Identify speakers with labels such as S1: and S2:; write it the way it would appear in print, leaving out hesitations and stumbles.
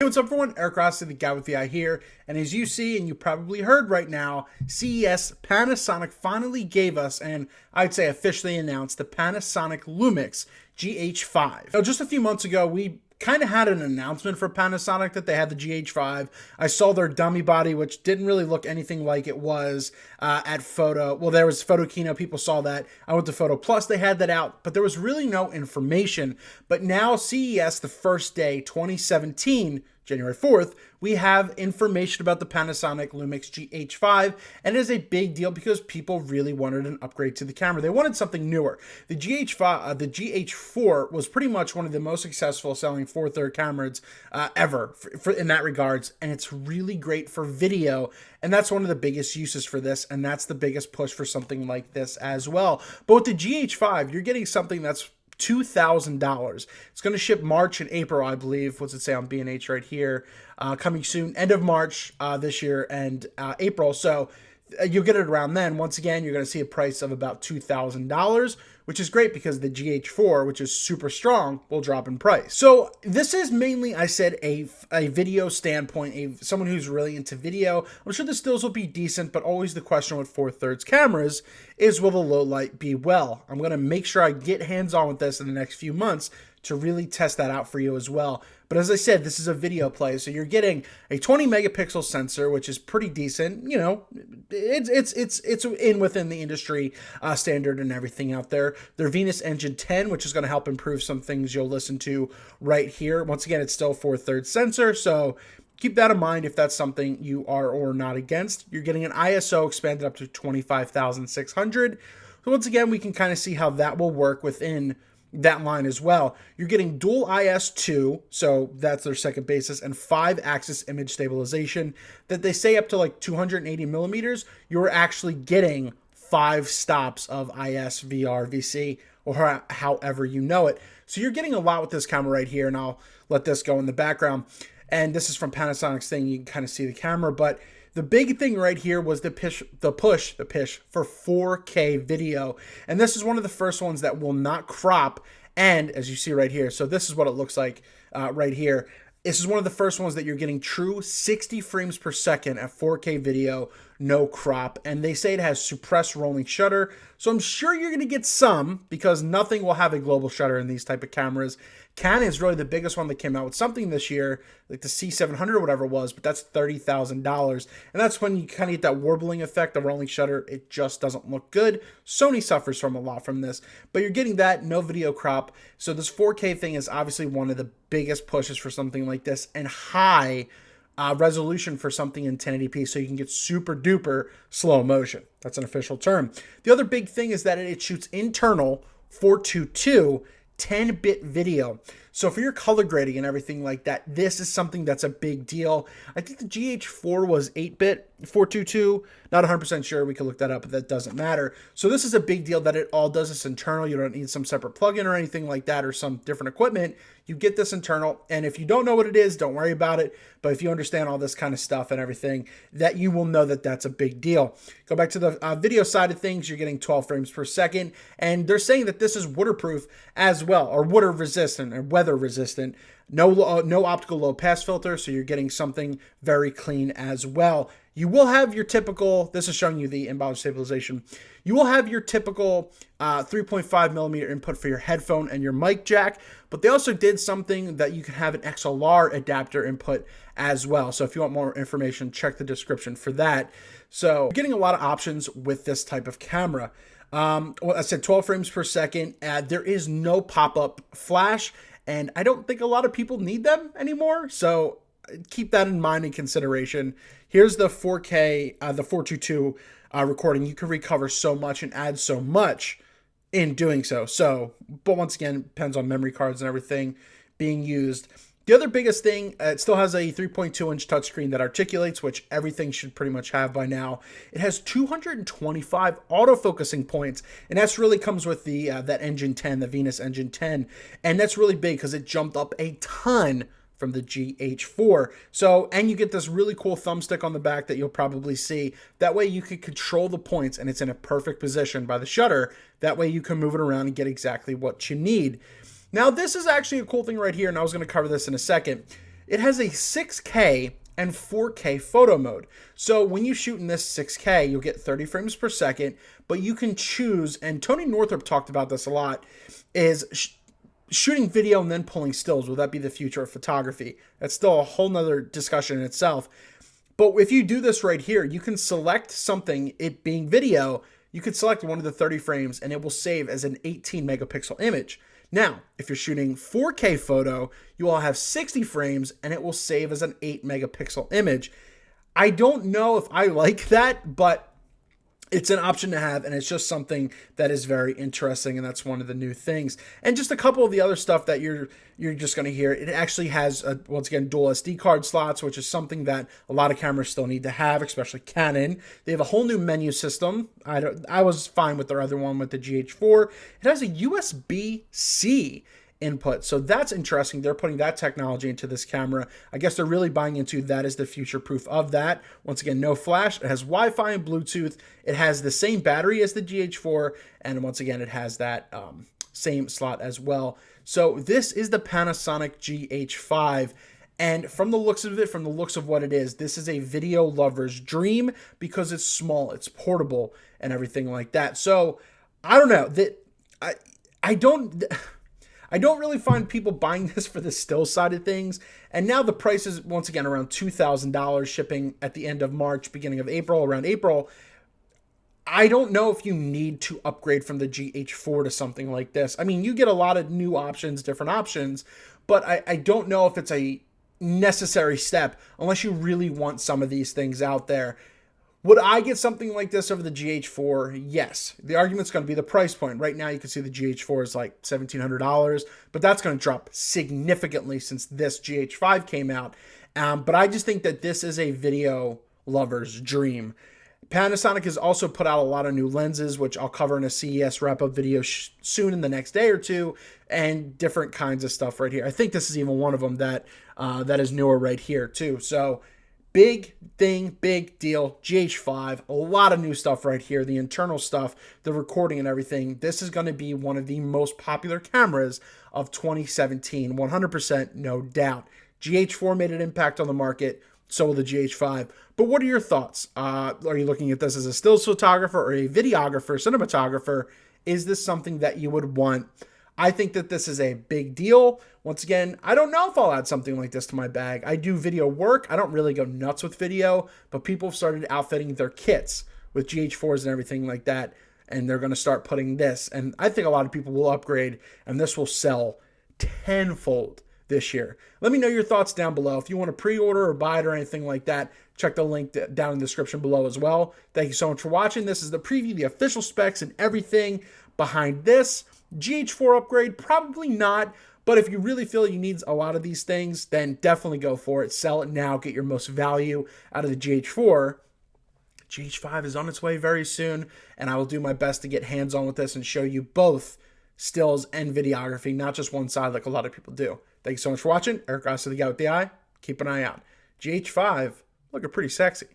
S1: What's up everyone, Eric Rossi, the guy with the eye here, and as you see and you probably heard right now, CES Panasonic finally gave us, and I'd say officially announced, the Panasonic Lumix GH5. Now just a few months ago we kind of had an announcement for Panasonic that they had the GH5. I saw their dummy body, which didn't really look anything like it was at Photo. Well, there was Photkina, people saw that. I went to Photo Plus, they had that out, but there was really no information. But now CES, the first day, 2017, January 4th, we have information about the Panasonic Lumix GH5, and it is a big deal because people really wanted an upgrade to the camera. They wanted something newer. The the GH4 was pretty much one of the most successful selling 4-third cameras ever in that regards, and it's really great for video, and that's one of the biggest uses for this, and that's the biggest push for something like this as well. But with the GH5, you're getting something that's $2,000. It's going to ship March and April, I believe. What's it say on B&H right here? Coming soon, end of March this year and April. So you'll get it around then. Once again, you're going to see a price of about $2,000, which is great because the GH4, which is super strong, will drop in price. So this is mainly, I said, a video standpoint, someone who's really into video. I'm sure the stills will be decent, but always the question with 4/3 cameras is, will the low light be well? I'm going to make sure I get hands-on with this in the next few months to really test that out for you as well. But as I said, this is a video play, so you're getting a 20 megapixel sensor, which is pretty decent. You know, it's within the industry standard and everything out there. Their Venus Engine 10, which is going to help improve some things you'll listen to right here. Once again, it's still 4/3 sensor, so keep that in mind if that's something you are or not against. You're getting an ISO expanded up to 25,600. So once again, we can kind of see how that will work within that line as well. You're getting dual IS2, so that's their second basis, and 5-axis image stabilization that they say up to like 280 millimeters. You're actually getting 5 stops of IS, VR, VC, or however you know it. So you're getting a lot with this camera right here, and I'll let this go in the background. And this is from Panasonic's thing. You can kind of see the camera, but the big thing right here was the push for 4K video. And this is one of the first ones that will not crop. And as you see right here, so this is what it looks like right here. This is one of the first ones that you're getting true 60 frames per second at 4K video, no crop. And they say it has suppressed rolling shutter. So I'm sure you're going to get some, because nothing will have a global shutter in these type of cameras. Canon is really the biggest one that came out with something this year, like the C700 or whatever it was, but that's $30,000. And that's when you kind of get that warbling effect, the rolling shutter. It just doesn't look good. Sony suffers from a lot from this, but you're getting that, no video crop. So this 4K thing is obviously one of the biggest pushes for something like this, and high resolution for something in 1080p, so you can get super duper slow motion. That's an official term. The other big thing is that it shoots internal 422 10-bit video. So for your color grading and everything like that, this is something that's a big deal. I think the GH4 was 8-bit 422. Not 100% sure. We can look that up, but that doesn't matter. So this is a big deal that it all does this internal. You don't need some separate plugin or anything like that, or some different equipment. You get this internal, and if you don't know what it is, don't worry about it. But if you understand all this kind of stuff and everything, that you will know that that's a big deal. Go back to the video side of things. You're getting 12 frames per second, and they're saying that this is waterproof as well, or water resistant, or weather resistant. No optical low pass filter, so you're getting something very clean as well. You will have your typical, this is showing you the embodied stabilization. You will have your typical 3.5 millimeter input for your headphone and your mic jack, but they also did something that you can have an XLR adapter input as well. So if you want more information, check the description for that. So you're getting a lot of options with this type of camera. Well, I said 12 frames per second. There is no pop-up flash, and I don't think a lot of people need them anymore. So keep that in mind in consideration. Here's the 4K, the 422 recording. You can recover so much and add so much in doing so. But once again, depends on memory cards and everything being used. The other biggest thing, it still has a 3.2-inch touchscreen that articulates, which everything should pretty much have by now. It has 225 autofocusing points, and that's really comes with the that Engine 10, the Venus Engine 10, and that's really big because it jumped up a ton from the GH4. So, and you get this really cool thumbstick on the back that you'll probably see. That way you can control the points, and it's in a perfect position by the shutter. That way you can move it around and get exactly what you need. Now, this is actually a cool thing right here, and I was going to cover this in a second. it has a 6K and 4K photo mode. So when you shoot in this 6K, you'll get 30 frames per second, but you can choose, and Tony Northrup talked about this a lot, is shooting video and then pulling stills. Will that be the future of photography? That's still a whole nother discussion in itself. But if you do this right here, you can select something, it being video, you could select one of the 30 frames and it will save as an 18 megapixel image. Now, if you're shooting 4K photo, you will have 60 frames and it will save as an 8 megapixel image. I don't know if I like that, but it's an option to have, and it's just something that is very interesting, and that's one of the new things. And just a couple of the other stuff that you're just going to hear. It actually has, once again, dual SD card slots, which is something that a lot of cameras still need to have, especially Canon. They have a whole new menu system. I was fine with their other one with the GH4. It has a USB-C input, so that's interesting. They're putting that technology into this camera. I guess they're really buying into that as the future proof of that. Once again, no flash. It has Wi-Fi and Bluetooth. It has the same battery as the GH4, and once again, it has that same slot as well. So this is the Panasonic GH5. And from the looks of it, from the looks of what it is, this is a video lover's dream because it's small, it's portable, and everything like that. So I don't know that I don't really find people buying this for the still side of things. And now the price is, once again, around $2,000, shipping at the end of March, beginning of April, around April. I don't know if you need to upgrade from the GH4 to something like this. I mean, you get a lot of new options, different options, but I don't know if it's a necessary step unless you really want some of these things out there. Would I get something like this over the GH4? Yes. The argument's going to be the price point. Right now, you can see the GH4 is like $1,700, but that's going to drop significantly since this GH5 came out. But I just think that this is a video lover's dream. Panasonic has also put out a lot of new lenses, which I'll cover in a CES wrap-up video soon in the next day or two, and different kinds of stuff right here. I think this is even one of them that is newer right here too. So big thing, big deal, GH5, a lot of new stuff right here, the internal stuff, the recording and everything. This is going to be one of the most popular cameras of 2017, 100%, no doubt. GH4 made an impact on the market, so will the GH5. But what are your thoughts? Are you looking at this as a stills photographer or a videographer, cinematographer? Is this something that you would want? I think that this is a big deal. Once again, I don't know if I'll add something like this to my bag. I do video work. I don't really go nuts with video, but people have started outfitting their kits with GH4s and everything like that, and they're going to start putting this. And I think a lot of people will upgrade, and this will sell tenfold this year. Let me know your thoughts down below. If you want to pre-order or buy it or anything like that, check the link down in the description below as well. Thank you so much for watching. This is the preview, the official specs, and everything behind this. GH4 upgrade, probably not, but if you really feel you need a lot of these things, then definitely go for it. Sell it now, get your most value out of the GH4. GH5 is on its way very soon, and I will do my best to get hands-on with this and show you both stills and videography, not just one side like a lot of people do. Thank you so much for watching. Eric Rossi, the guy with the eye. Keep an eye out. GH5 looking pretty sexy.